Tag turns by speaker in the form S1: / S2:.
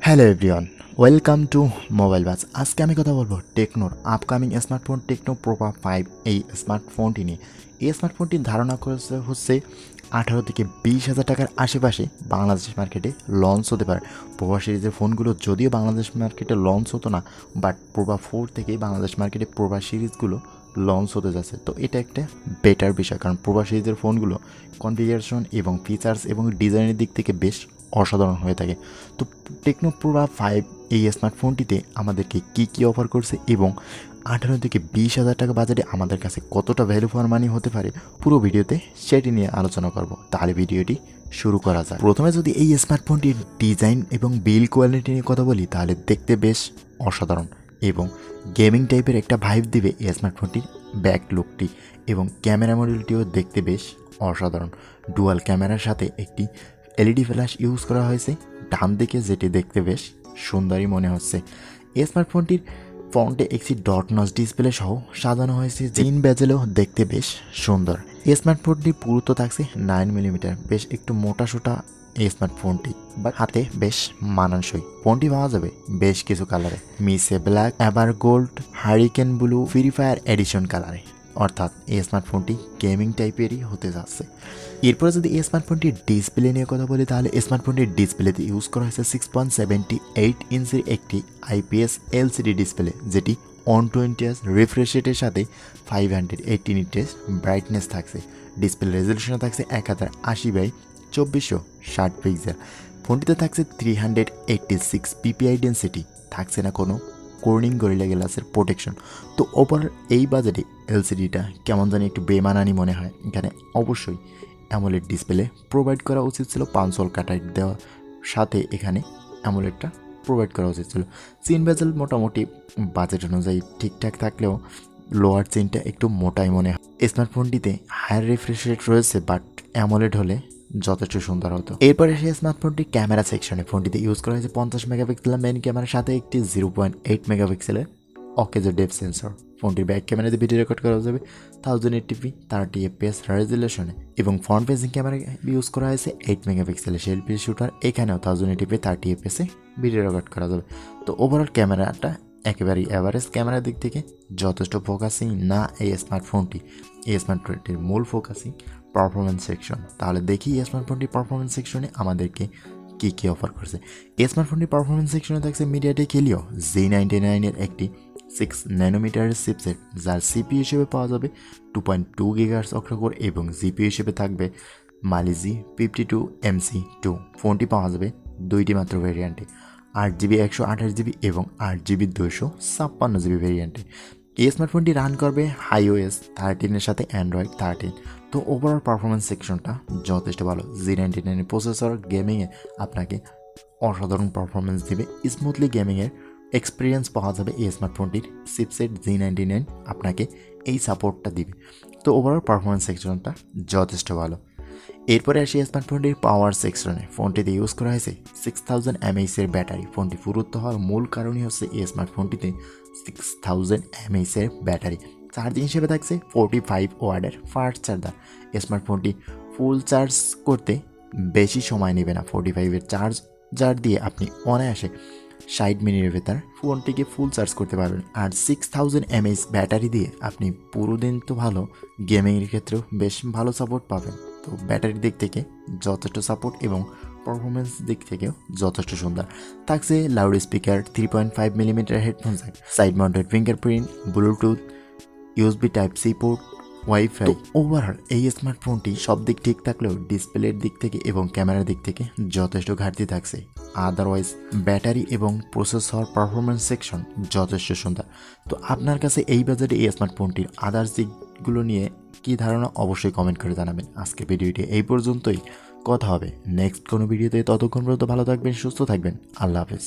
S1: Hello everyone, welcome to mobile বাজ। আজকে আমি কথা বলবো টেকনোর আপকামিং স্মার্টফোন টেকনো প্রোভা 5 এই স্মার্টফোনটি নিয়ে। এই স্মার্টফোনটির ধারণা করেছে হচ্ছে 18 থেকে 20,000 টাকার আশেপাশে বাংলাদেশ মার্কেটে লঞ্চ হতে পারে। প্রোভা সিরিজের ফোনগুলো যদিও বাংলাদেশ মার্কেটে লঞ্চ হতো না, বাট প্রোভা 4 থেকেই বাংলাদেশ মার্কেটে প্রোভা সিরিজগুলো লঞ্চ হতে যাচ্ছে। তো এটা একটা বেটার বিষয়, কারণ প্রোভা সিরিজের ফোনগুলো কনফিগারেশন এবং ফিচার্স এবং ডিজাইনের দিক থেকে বেশ অসাধারণ হয়ে থাকে। তো টেকনো প্রোভা 5 এই স্মার্টফোনটিতে আমাদেরকে কী অফার করছে এবং 18 থেকে 20,000 টাকা বাজেটে আমাদের কাছে কতটা ভ্যালু ফর মানি হতে পারে, পুরো ভিডিওতে সেটি নিয়ে আলোচনা করব। তাহলে ভিডিওটি শুরু করা যায়। প্রথমে যদি এই স্মার্টফোনটির ডিজাইন এবং বিল্ড কোয়ালিটি নিয়ে কথা বলি, তাহলে দেখতে বেশ অসাধারণ এবং গেমিং টাইপের একটা ভাইব দিবে এই স্মার্টফোনটির ব্যাক লুকটি, এবং ক্যামেরা মডেলটিও দেখতে বেশ অসাধারণ। ডুয়াল ক্যামেরার সাথে একটি এলইডি ফ্ল্যাশ ইউজ করা হয়েছে ডান দিকে, যেটি দেখতে বেশ সুন্দরই মনে হচ্ছে। এই স্মার্টফোনটির ফ্রন্টে একটি ডট নচ ডিসপ্লে সহ সাজানো হয়েছে, জিন বেজেলেও দেখতে বেশ সুন্দর। এই স্মার্টফোনটির পুরুত্ব থাকছে 9 মিলিমিটার, বেশ একটু মোটাসোটা এই স্মার্টফোনটি, বাট হাতে বেশ মানানসই। ফোনটি পাওয়া যাবে বেশ কিছু কালারে, মিসে black, ever gold, hurricane blue, free fire edition কালারে, অর্থাৎ এই স্মার্টফোনটি গেমিং টাইপেরই হতে যাচ্ছে। এরপরে যদি এই স্মার্টফোনটির ডিসপ্লে নিয়ে কথা বলি, তাহলে স্মার্টফোনটির ডিসপ্লেতে ইউজ করা হয়েছে 6.78 ইঞ্চির একটি আইপিএস এলসিডি ডিসপ্লে, যেটি 120Hz রিফ্রেশ রেটের সাথে 580 নিটের ব্রাইটনেস থাকছে। ডিসপ্লে রেজলিউশন থাকছে 1080x2460 পিক্সেল। ফোনটিতে থাকছে 386 পিপিআই ডেন্সিটি, থাকছে না কোনো কর্নিং গরিলা গ্লাসের প্রোটেকশন। তো ওভারঅল এই বাজেটে এলসিডিটা কেমন জানি একটু বেমানানি মনে হয়। এখানে অবশ্যই অ্যামোলেড ডিসপ্লে প্রোভাইড করা উচিত ছিল, 5 ওয়াল কাটাইট দেওয়ার সাথে এখানে অ্যামোলেডটা প্রোভাইড করা উচিত ছিল। চেইন বেজেল মোটামুটি বাজেট অনুযায়ী ঠিকঠাক থাকলেও লোয়ার চেইনটা একটু মোটাই মনে হয়। স্মার্টফোনটিতে হায়ার রিফ্রেশ রেট রয়েছে, বাট অ্যামোলেড হলে যথেষ্ট সুন্দর হতো। এরপরে সেই স্মার্টফোনটির ক্যামেরা সেকশনে ফোনটিতে ইউজ করা হয়েছে 50 মেগাপিক্সেলের মেইন ক্যামেরার সাথে একটি 0.8 মেগাপিক্সেলের অকেজো ডেপথ সেন্সর। ফোনটির ব্যাক ক্যামেরাতে ভিডিও রেকর্ড করা যাবে 1080p 30 fps রেজলিউশনে, এবং ফ্রন্ট ফেসিং ক্যামেরা ইউজ করা হয়েছে 8 মেগাপিক্সেলের সেলফি শুটার। এখানেও 1080p 30 fps ভিডিও রেকর্ড করা যাবে। তো ওভারঅল ক্যামেরাটা একেবারেই অ্যাভারেজ ক্যামেরার দিক থেকে যথেষ্ট ফোকাসিং না এই স্মার্টফোনটি। এই স্মার্টফোনটির মূল ফোকাসিং পারফরমেন্স সেকশন। তাহলে দেখি এই স্মার্টফোনটির পারফরমেন্স সেকশনে আমাদেরকে কী অফার করছে। এই স্মার্টফোনটির পারফরমেন্স সেকশনে থাকছে মিডিয়াটেক হেলিও G99 এর একটি 6 ন্যানোমিটারের চিপসেট, যার সিপিইউ হিসেবে পাওয়া যাবে 2.2 GHz অক্টাকোর, এবং জিপিইউ হিসেবে থাকবে মালিজি 52MC2। ফোনটি পাওয়া যাবে দুইটি মাত্র ভেরিয়েন্টে, 8GB 128GB এবং 8GB 256GB ভেরিয়েন্টে। এই স্মার্টফোনটি রান করবে iOS 13 এর সাথে অ্যান্ড্রয়েড 13। তো ওভারঅল পারফরমেন্স সেকশনটা যথেষ্ট ভালো। G99 প্রসেসর গেমিংয়ে আপনাকে অসাধারণ পারফরমেন্স দিবে, স্মুথলি গেমিংয়ের এক্সপিরিয়েন্স পাওয়া যাবে। এই স্মার্টফোনটির চিপসেট G99 আপনাকে এই সাপোর্টটা দিবে। তো ওভারঅল পারফরমেন্স সেকশনটা যথেষ্ট ভালো। এরপরে আসি স্মার্টফোনটির পাওয়ার সেকশনে। ফোনটিতে ইউজ করা হয়েছে 6000 mAh এর ব্যাটারি। ফোনটি পুরুত্ব হওয়ার মূল কারণই হচ্ছে এই স্মার্টফোনটিতে 6000 mAh এর ব্যাটারি। চার্জিং হিসেবে থাকছে 45 ওয়াটের ফাস্ট চার্জার। স্মার্টফোনটি ফুল চার্জ করতে বেশি সময় নেবে না। 45-এর চার্জার দিয়ে আপনি অনায়াসে 60 মিনিটের ভেতর ফোনটিকে ফুল চার্জ করতে পারবেন। আর 6000 mAh ব্যাটারি দিয়ে আপনি পুরো দিন তো ভালো, গেমিংয়ের ক্ষেত্রেও বেশ ভালো সাপোর্ট পাবেন। তো ব্যাটারির দিক থেকে যথেষ্ট সাপোর্ট এবং পারফরমেন্স দিক থেকেও যথেষ্ট সুন্দর। থাকছে loud speaker, 3.5 millimetre headphone jack, side mounted fingerprint, Bluetooth, USB type C port, WiFi. Overall এই স্মার্টফোনটি সব দিক ঠিক থাকলেও ডিসপ্লের দিক থেকে এবং ক্যামেরার দিক থেকে যথেষ্ট ঘাটতি থাকছে। আদারওয়াইজ ব্যাটারি এবং প্রসেসর পারফরমেন্স সেকশন যথেষ্ট সুন্দর। তো আপনার কাছে এই বাজেটে এই স্মার্টফোনটির আদার্স দিকগুলো নিয়ে কী ধারণা অবশ্যই কমেন্ট করে জানাবেন। আজকে ভিডিওটি এই পর্যন্তই, কথা হবে নেক্সট কোনো ভিডিওতে। ততক্ষণ পর্যন্ত ভালো থাকবেন, সুস্থ থাকবেন। আল্লাহ হাফেজ।